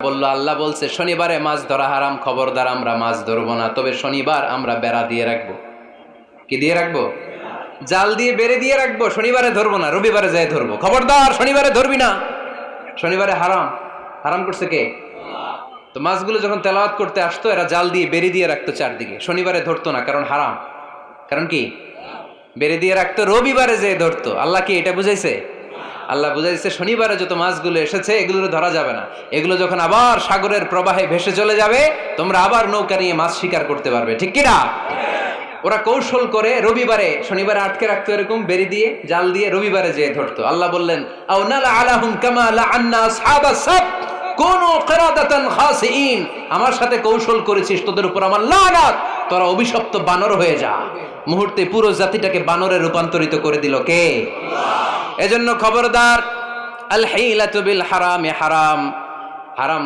বলল আল্লাহ বলছে শনিবারে মাছ ধরা হারাম, খবরদার আমরা মাছ ধরবো না, তবে শনিবার আমরা বেড়া দিয়ে রাখবো। কি দিয়ে রাখবো? জাল দিয়ে বেড়ে দিয়ে রাখবো। শনিবারে ধরবো না, রবিবারে যাই ধরবো। খবরদার শনিবারে ধরবি না, শনিবারে হারাম। হারাম করছে কে? তো মাছগুলো যখন তেলাওয়াত করতে আসতো এরা জাল দিয়ে বেড়ে দিয়ে রাখতো চারদিকে, শনিবারে ধরতো না, কারণ হারাম। কারণ কি? বেড়ে দিয়ে রাখতো, রবিবারে যেয়ে ধরতো। আল্লাহ কি এটা বুঝাইছে? আল্লাহ বুঝাইছে শনিবারে যত মাছগুলো এসেছে এগুলো ধরা যাবে না, এগুলো যখন আবার সাগরের প্রবাহে ভেসে চলে যাবে তোমরা আবার নৌকা নিয়ে মাছ শিকার করতে পারবে। ঠিক কিনা? ওরা কৌশল করে রবিবারে, শনিবারে আটকে রাখতো এরকম বেরি দিয়ে জাল দিয়ে, রবিবারে যেয়ে ধরতো। আল্লাহ বললেন আও নালা আলাহুম কামা লাআন্না আসহাবাস সাব কুনু কিরাদাতান খাসিইন, আমার সাথে কৌশল করেছিস, তোদের উপর আমার লানাত, তোরা অভিশপ্ত বানর হয়ে যা। মুহূর্তে পুরো জাতিটাকে বানরে রূপান্তরিত করে দিল কে? আল্লাহ। এজন্য খবরদার, আল হিলাতু বিল হারামি হারাম, হারাম